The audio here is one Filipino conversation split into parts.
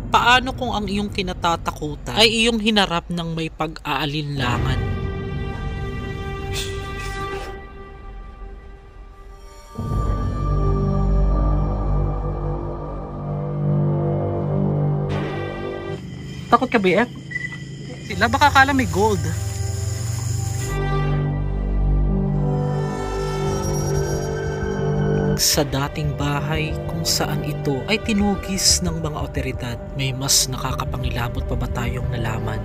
Paano kung ang iyong kinatatakutan ay iyong hinarap ng may pag-aalinlangan? Takot ka, BF? Sila baka akala may gold. Sa dating bahay kung saan ito ay tinugis ng mga otoridad, may mas nakakapangilabot pa ba tayong nalaman?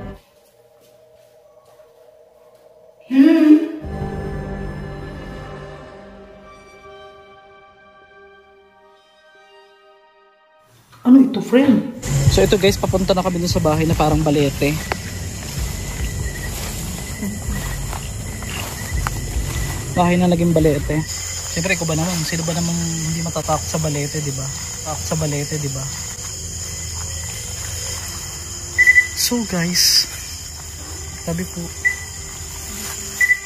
Ano ito, friend? So ito guys, papunta na kami dun sa bahay na parang balete. Bahay na naging balete. Siyempre ko ba naman, sino ba naman hindi matatakot sa balete, di ba? Takot sa balete, di ba? So guys, sabi po,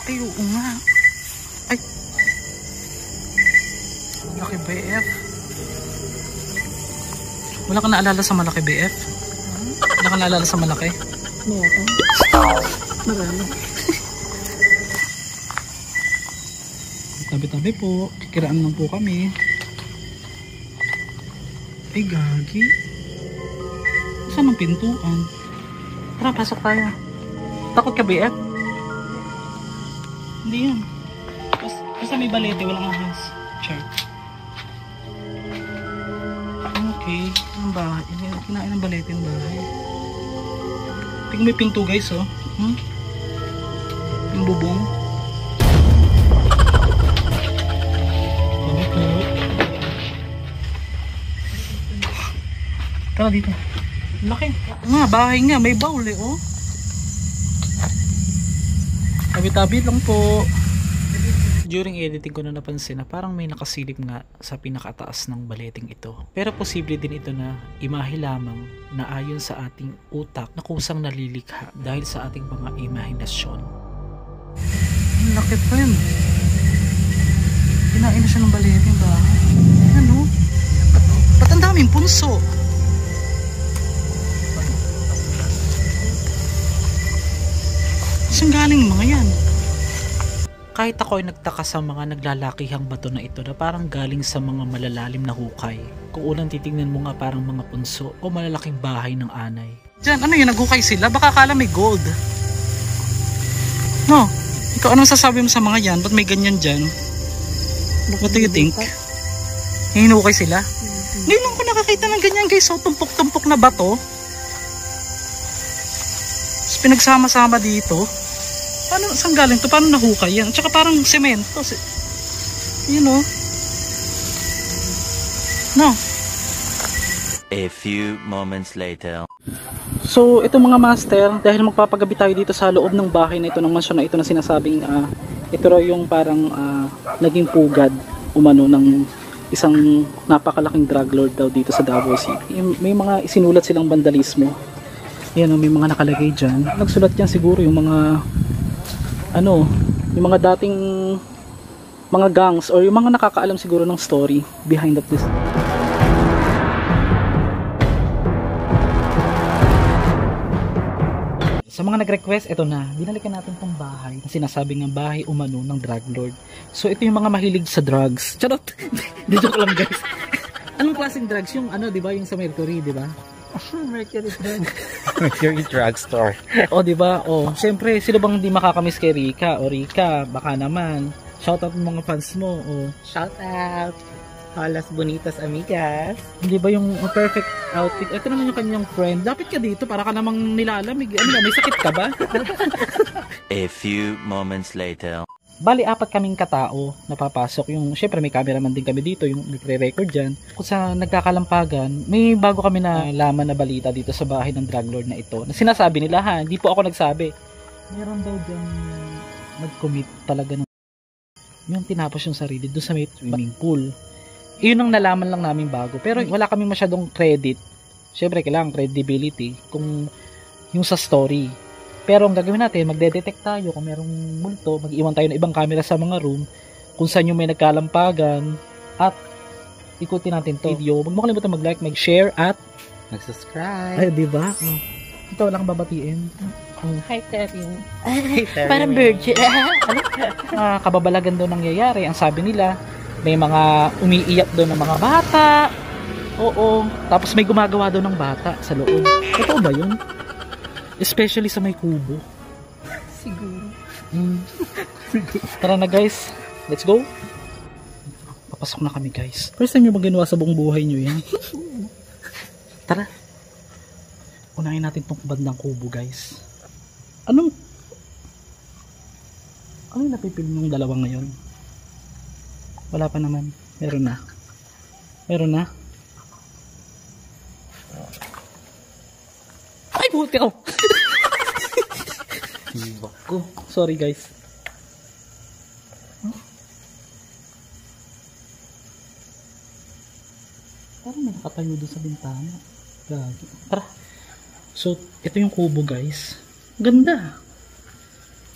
ay oo nga. Ay, laki BF. Wala ka naalala sa malaki, BF? Wala ka naalala sa malaki? Meron. Marami. Tabi-tabi po. Kikiraan lang po kami. Ay, gagi. Saan ang pintuan? Tara, pasok tayo. Takot ka, BF? Hindi yan. Basta may balete, walang ahas. Char. Okay. Ang bahay. Kinain ng balete yung bahay. Tingnan may pinto guys, oh. Yung bubong. Tara dito. Laki. Nga, bahay nga. May bowl eh, oh. Tabi-tabi lang po. During editing ko na napansin na parang may nakasilip nga sa pinakataas ng baleting ito. Pero posible din ito na imahe lamang na ayon sa ating utak na kusang nalilikha dahil sa ating mga imahinasyon. Ang laki, friend. Kinain na siya ng baleting bahay. Ano? Ba't ang daming punso? Saan galing mga yan? Kahit ako ay nagtaka sa mga naglalakihang bato na ito na parang galing sa mga malalalim na hukay. Kung unang titingnan mo nga parang mga punso o malalaking bahay ng anay. Diyan, ano yun? Naghukay sila? Baka akala may gold. No? Ikaw anong sasabi mo sa mga yan? Ba't may ganyan dyan? What do you think? Hinukay sila? Ngayon lang ko nakakita ng ganyan guys. So, tumpok-tumpok na bato. Tapos pinagsama-sama dito. Paano, saan galing to? Paano nahukay yan? Tsaka parang semento. You know? No? A few moments later. So, ito mga master, dahil magpapagabi tayo dito sa loob ng bahay na ito, ng mansyon na ito na sinasabing, ito raw yung parang naging pugad umano ng isang napakalaking drug lord daw dito sa Davao City. May mga isinulat silang vandalismo. Yan, may mga nakalagay dyan. Nagsulat dyan siguro yung mga yung mga dating mga gangs or yung mga nakakaalam siguro ng story behind that this. Sa mga nag-request, ito na, binalikan natin tong bahay na sinasabing ng bahay umano ng drug lord. So ito yung mga mahilig sa drugs. Charot! Di joke lang guys. Anong klaseng drugs? Yung di ba? Yung sa Mercury, di ba? Mercury drug. Mercury drugstore. O di ba? O, syempre, sino bang hindi makakamiss kay Rika? O Rika, baka naman. Shoutout ng mga fans mo. O, Shout out. Holas bonitas amigas. hindi ba yung perfect outfit? Ito naman yung kanyang friend. Lapit ka dito para ka namang nilalamig. Ano ba, may sakit ka ba? A few moments later. Bali, 4 kaming katao na papasok. Yung, syempre may cameraman din kami dito, yung nagre-record dyan. Kung sa nagkakalampagan, may bago kami na laman na balita dito sa bahay ng drug lord na ito. Na sinasabi nila ha, hindi po ako nagsabi. Meron daw dyan nag-commit talaga ng yung tinapos yung sarili doon sa may swimming pool. Iyon ang nalaman lang namin bago. Pero wala kaming masyadong credit. Syempre, kailangan credibility kung yung sa story. Pero ang gagawin natin, magde-detect tayo kung merong multo, mag-iwan tayo ng ibang camera sa mga room kung saan yung may nagkalampagan at ikutin natin to video. Huwag mo kalimutan mag-like, mag-share at Mag-subscribe. Ay, di ba? Oh. Ikaw lang babatiin. Oh. Hi, Terry. Parang virgin. Kababalagan daw nangyayari. Ang sabi nila, may mga umiiyak daw ng mga bata. Oo. Tapos may gumagawa daw ng bata sa loob. Totoo ba yun? Especially sa may kubo. Siguro. Tara na guys. Let's go. Papasok na kami guys. First time nyo bang ginawa sa buong buhay nyo yan? Tara. Unahin natin tong bandang kubo guys. Anong napipil ng dalawa ngayon? Wala pa naman. Meron na. Meron na. Ay, buti ako. Hibak ko. Sorry guys. Parang may nakatayo doon sa bintana. Gagi. Tara. So, ito yung kubo guys. Ganda.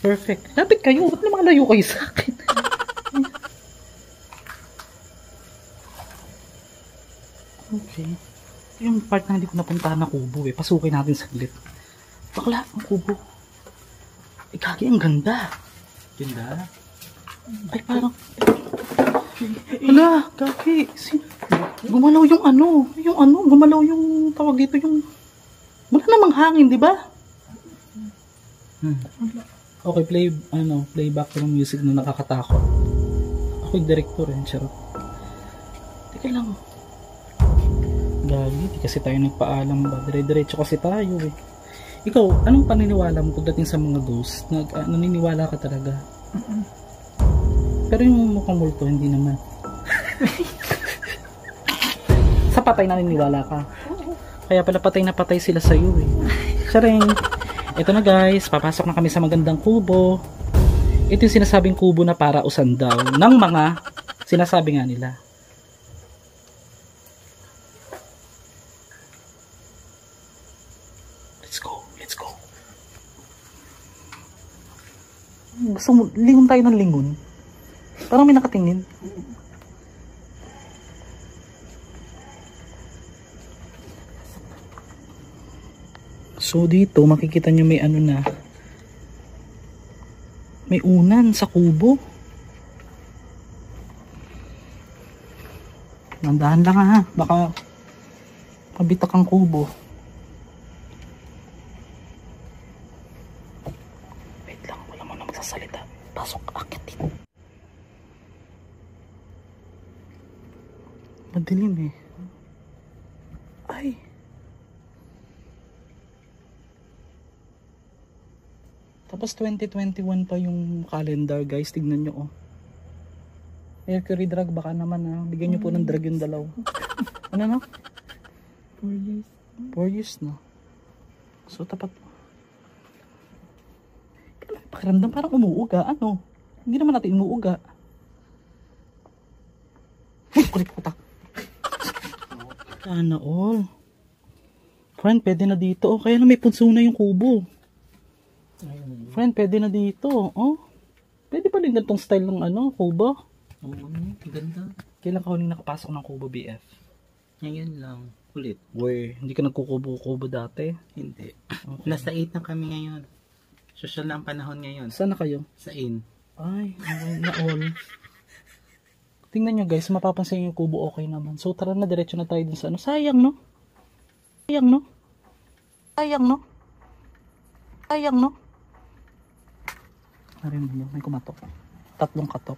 Perfect. Lapit kayo. Ba't naman layo kayo sa akin? Okay. Ito yung part na hindi ko napuntahan na kubo eh. Pasukin natin saglit. Bakla, ang kubo. Eh, gagi, ang ganda. Ganda? Ay, parang... Hala, gagi. Gumalaw yung gumalaw yung tawag dito yung... Wala namang hangin, di ba? Okay, playback ng music na nakakatakot. Ako yung director eh, charot. Teka lang. Gagi, di kasi tayo nagpaalam ba? Dire-diretso kasi tayo eh. Ikaw, anong paniniwala mo pagdating sa mga ghost? Naniniwala ka talaga? Pero yung mukhang multo, hindi naman. Sa patay naniniwala ka? Kaya pala patay na patay sila sa iyo eh. Charing. Ito na guys, papasok na kami sa magandang kubo. Ito yung sinasabing kubo na para usan daw ng mga sinasabi nga nila. Let's go, let's go. Gusto mo, lingon tayo ng lingon. Parang may nakatingin. So dito makikita nyo may ano na, may unan sa kubo. Nandahan lang ha, baka kabitak ang kubo. Wait lang, wala mo na magsasalita. Pasok, akit dito. Madilim eh. Ay. Tapos 2021 pa yung calendar guys, tignan nyo oh. Mercury drug baka naman ha. Bigyan nyo po ng drug yung dalaw. Ano no? 4 years. 4 years na. So tapat. Pakiramdam parang umuuga. Ano? Hindi naman natin umuuga. Ay, kulit putak. Sana all. Friend, pwede na dito. Oh, kaya na may punso na yung kubo. Friend, pwede na dito. Oh. Pwede pa rin ganitong style ng ano, kubo. Oo, ganda. Kailan ka huling nakapasok ng kubo, BF? Ngayon lang. Ulit. Uy, hindi ka nagkukubo-kubo dati? Hindi. Okay. Nasa 8 na kami ngayon. Social na ang panahon ngayon. Saan na kayo? Sa in. Ay, okay na all. Tingnan nyo guys, mapapansin yung kubo okay naman. So tara na, diretso na tayo dun sa ano. Sayang no? Sayang no? Sayang no? Sayang no? Narinig mo, may kumatok. 3 katok.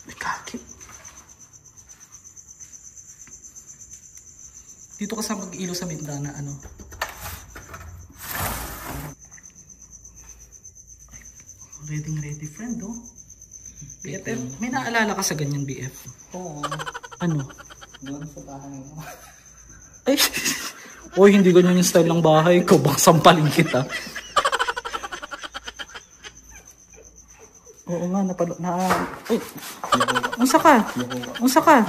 May kaki. Dito ka sa mag-ilo sa bintana, ano? Ready friend, oh. BF, may naalala ka sa ganyan, BF? Oo. Ano? Doon sa bahay mo. Ay, oy, hindi ganyan yung style ng bahay ko. Baka sampalin kita. Oo nga, ay, unsa ka? Unsa ka?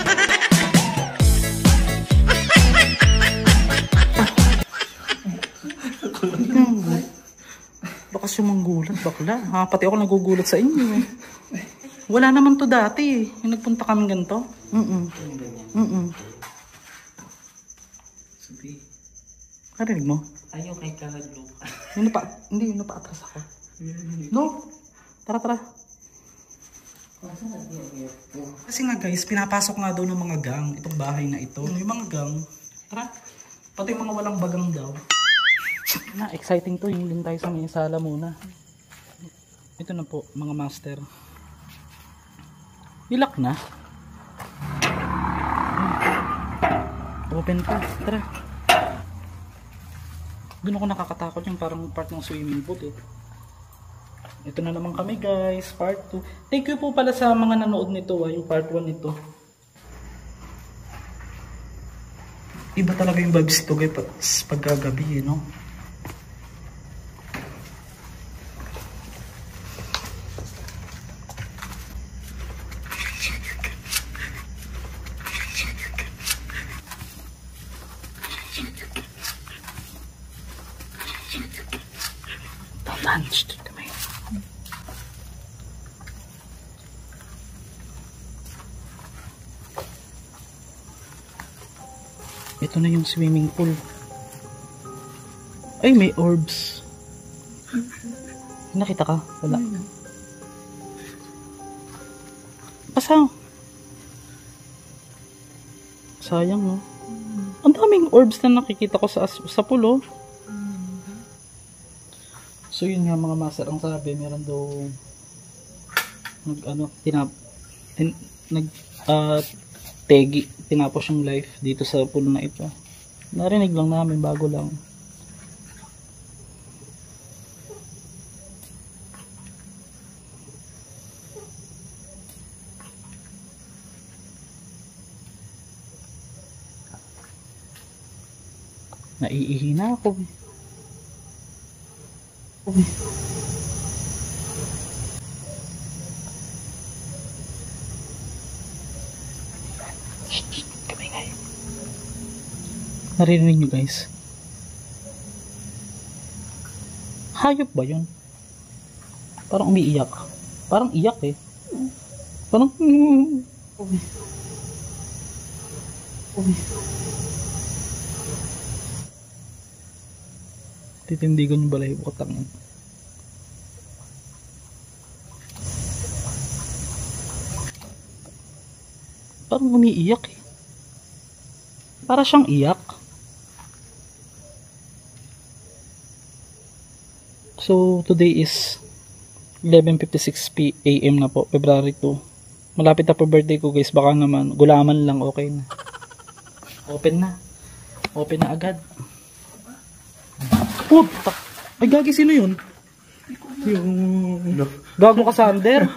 Bakas yung manggulat, bakla. Ha, pati ako nagugulat sa inyo eh. Wala naman to dati eh. Yung nagpunta kami ganito. Sabi, Karinig mo? ayaw kay Karaglo. Hindi, yun pa atras ako. No? Tara. Kasi nga guys, pinapasok nga daw ng mga gang itong bahay na ito. Yung mga gang, tara. Pati yung mga walang bagang daw. Na, exciting to. Yung din tayo sa may sala muna. Ito na po, mga master. Nilak na. Open pa. Tara. Doon ako nakakatakot yung parang part ng swimming pool eh. Ito na naman kami guys, part 2. Thank you po pala sa mga nanood nito, yung part 1 nito. Iba talaga yung vibes ito guys pagkagabi no? Lunch kami. Ito na yung swimming pool. Ay, may orbs. Nakita ka? Wala. Pasang. Sayang, no? Ang daming orbs na nakikita ko sa pool, oh. So yun nga mga master, ang sabi meron daw tinapos yung life dito sa pool na ito. Narinig lang namin bago lang. Naiihi na ako. Narinig nyo guys? Hayop ba yun? Parang umiiyak. Parang iyak eh. Parang titindigan yung balay bukatang yun. Parang umiiyak eh. Para siyang iyak. So today is 11:56 AM na po, February 2. Malapit na po birthday ko guys, baka naman gulaman lang okay na. Open na agad. Puta! Ay gagi, sino yun? Yung gago ka, Sander.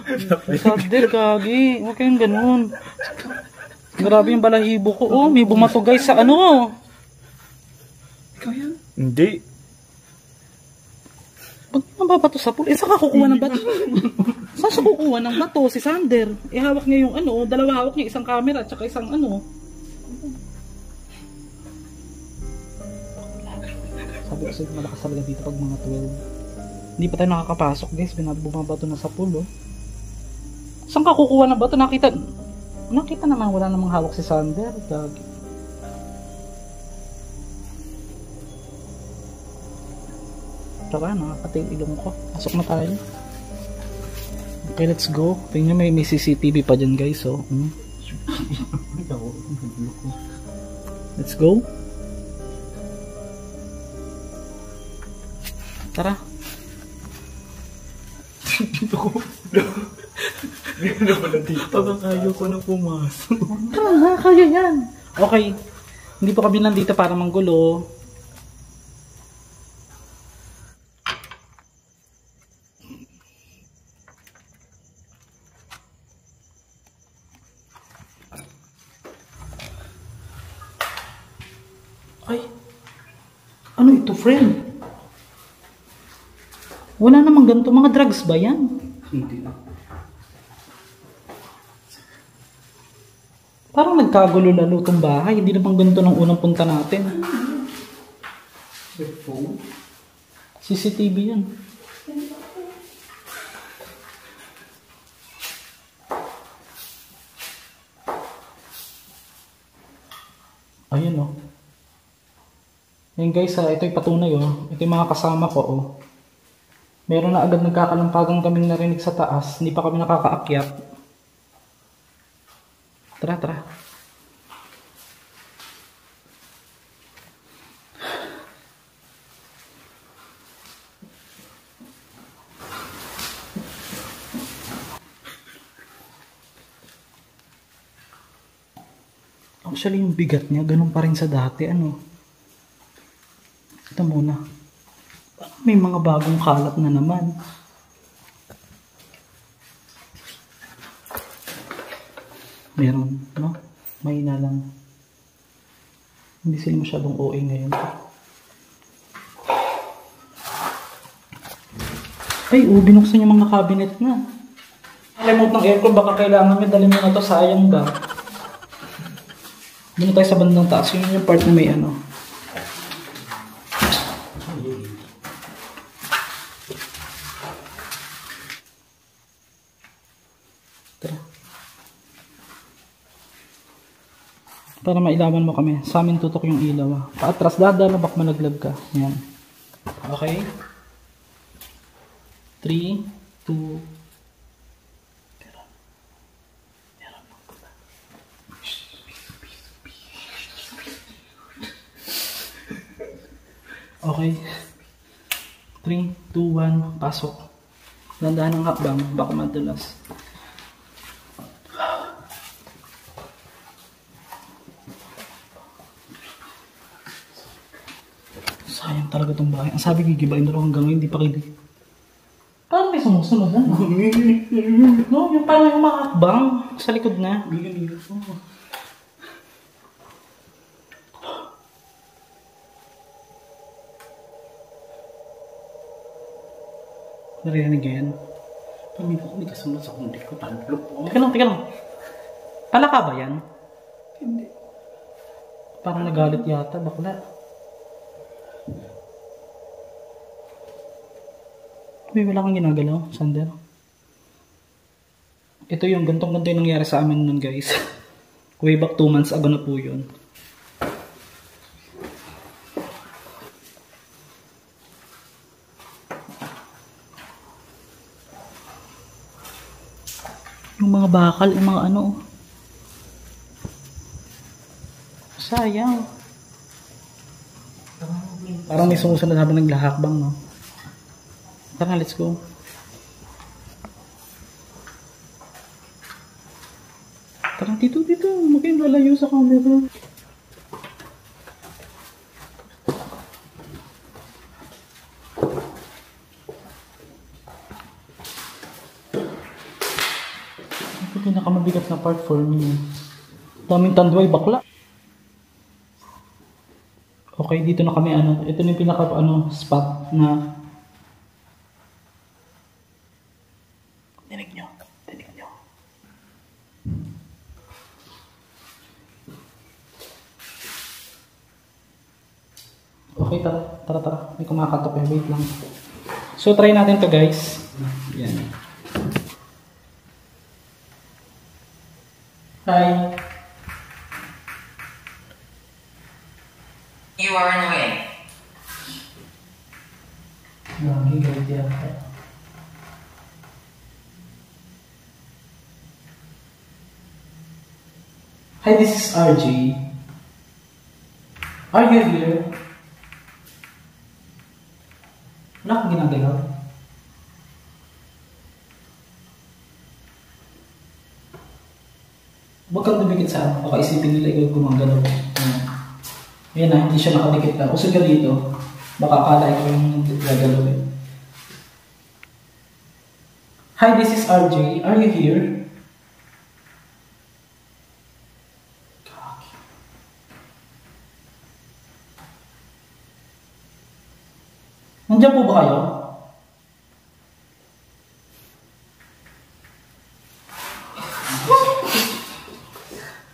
Sander, gagi. Huwag kayong ganun. Grabe yung balahibo ko. Oh, may bumato guys sa ano. Ikaw yan? Hindi. Ba't mababato sa pool? Eh, saan ka kukuha ng bato? Saan siya kukuha ng bato? Si Sander. Eh, hawak niya yung ano. Dalawa hawak niya. Isang camera at saka isang ano. Sabi ko sa'yo, malakas talaga dito pag mga 12. Hindi pa tayo nakakapasok guys. Bumabato na sa pool, oh. Saan ka kukuha ng bato? Nakita naman wala namang hawak si Sander. Gagi. Tara, nakakatil ilong ko. Pasok na tayo. Okay, let's go. Tingnan may CCTV pa dyan guys, oh. Let's go. Tara. Parang ayaw ko na pumasok. Tara na, kaya yan. Okay. Hindi po kami nandito para manggulo. Ay. Ano ito, friend? Wala namang ganito. Mga drugs ba yan? Hindi na. Parang nagkagulo lalo itong bahay. Hindi naman ganito nung unang punta natin. Phone? CCTV yan. Ayun oh. Ayun guys, ito'y patunay oh. Ito yung mga kasama ko oh. Meron na agad nagkakalampagan kaming narinig sa taas. Hindi pa kami nakakaakyat. Tara, tara. Actually, yung bigat niya, ganun pa rin sa dati. Ano? Ito muna. May mga bagong kalat na naman. Meron, no? Mahina lang. Hindi sila masyadong OA ngayon. Ay, binuksan yung mga cabinet na. Remote ng aircon, baka kailangan may dalhin mo na to, sayang ba? Dito tayo sa bandang taas, yun yung part na may ano. Tara. Para mailawan mo kami. Sa amin tutok yung ilaw. Paatras, dadalo, bak managlag ka. Yan. Okay. 3, 2, okay. 3, 2, 1, pasok. Landahan ng hakbang, baka madulas. Sayang talaga itong bahay. Ang sabi gigibain na hanggang ngayon, hindi pa kilig. Parang may sumusunod na. No, yung parang yung mga hakbang sa likod na. Narinig yan. Pamilya ko, hindi kasunod sa kundi ko. Panlo po. Teka lang. Palaka ba yan? Hindi. Parang nagalit yata, bakla. Uy, wala kang ginagalaw, Sander. Ito yung gantong-ganto yung nangyari sa amin nun, guys. Way back 2 months ago na po yun. Yung mga bakal, yung mga ano. Sayang. Parang may sumusunod habang naglahakbang, no? Tara, let's go. Tara, dito. Huwag kayong lalayo sa camera. Ito pinakamabigat na part for me. Daming tanduay, bakla. Okay, dito na kami, ano. Ito na yung pinaka, spot na Dinig nyo. Okay, tara. May kumakatok eh. Wait lang. So, try natin to guys. Yan. Hi. You are annoying. Lagi galit yata. Hi, this is RJ. Are you here? Wala kang ginagalaw. Huwag kang dumikit sa ano. Baka isipin nila ikaw gumagalaw. Ayan na, hindi siya nakadikit lang. Usog ka dito. Baka akala ikaw yung gagalaw eh. Hi, this is RJ. Are you here? Nandiyan po ba kayo?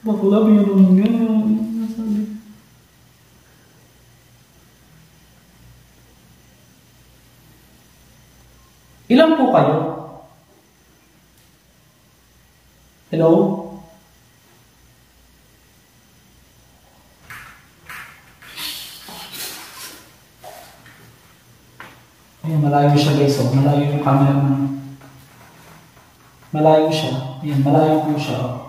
Bakla, meron nga. Ilan po kayo? Hello? Ayan, malayo siya guys. Oh. Malayo yung camera na. Malayo siya. Ayan, malayo po siya. Oh.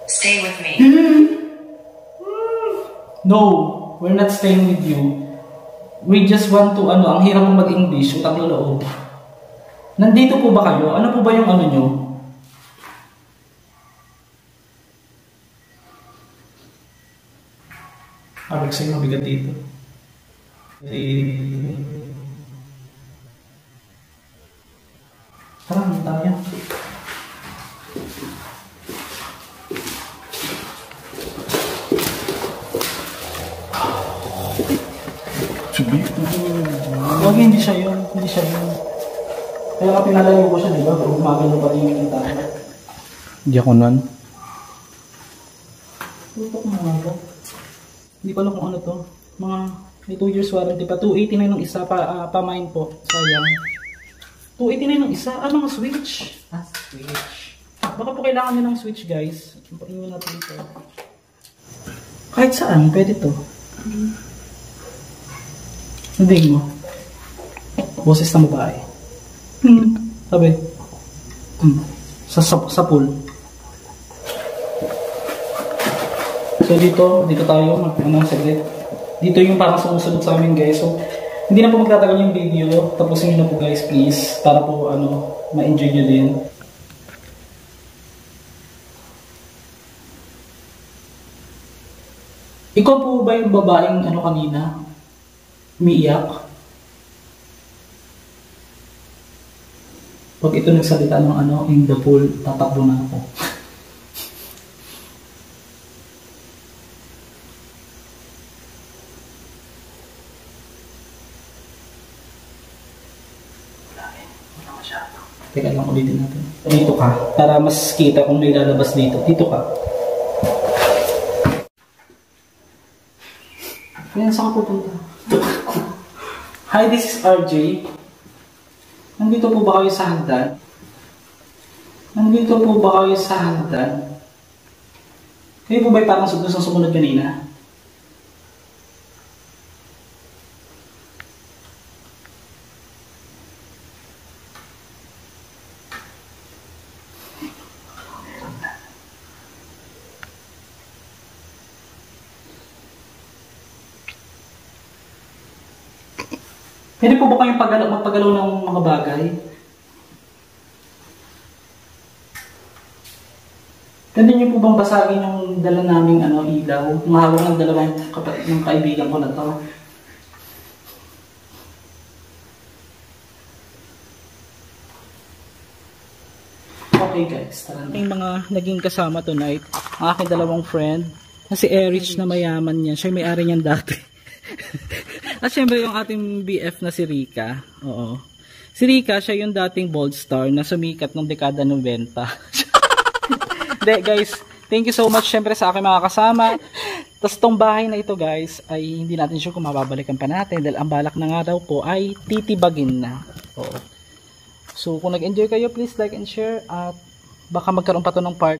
Stay with me. No, we're not staying with you. We just want to, ang hirap mo mag-English, utang loob. Nandito po ba kayo? Ano po ba yung ano nyo? Abig sa'yo mabigat dito. Tara, hindi tayo. Huwag, hindi siya yun. Hindi siya yun. Kaya ka pinalayo ko siya, di ba? Pero gumagano pa rin yung kita. Hindi ako nun. Tutok mo nga ba? Hindi ko alam kung ano to. Mga may 2 years warranty pa. 289 ng isa pa-mine po. Sayang. 289 ng isa? Ah, mga switch. Ah, switch. Baka po kailangan nyo ng switch, guys. Iwan natin ito. Kahit saan, pwede to. Hindi mo. Boses na babae. Sabi. Sa pool. So dito tayo, saglit. Dito yung parang sumusunod sa amin guys. So, hindi na po magtatagal yung video. Tapusin nyo na po guys, please. Para po, ma-enjoy nyo din. Ikaw po ba yung babaeng kanina? Umiiyak? Pag ito nagsalita ng in the pool, tatakbo na ako. Wala masyado. Teka lang, ulitin natin. Dito ka, para mas kita kung may lalabas dito. Dito ka. Ayan, saan ka pupunta? Hi, this is RJ. Nandito po ba kayo sa hagdan? Nandito po ba kayo sa hagdan? Kayo po ba'y parang sumunod kanina? Pwede po ba kayong magpagalaw ng mga bagay? Pwede niyo po bang basagin yung dala naming ilaw? Mahawak ng dalawang ng kaibigan ko na to. Okay guys, tara na. Yung mga naging kasama tonight, ang aking dalawang friend, na si Erich na mayaman niya. Siya yung may-ari niyan dati. At syempre yung ating BF na si Rika. Oo. Si Rika, siya yung dating Bold Star na sumikat ng dekada 90. De, guys, thank you so much syempre sa aking mga kasama. Tapos tong bahay na ito guys, ay hindi natin sure kung mababalikan pa natin dahil ang balak na nga daw po ay titibagin na. Oo. So kung nag-enjoy kayo, please like and share at baka magkaroon pa to ng part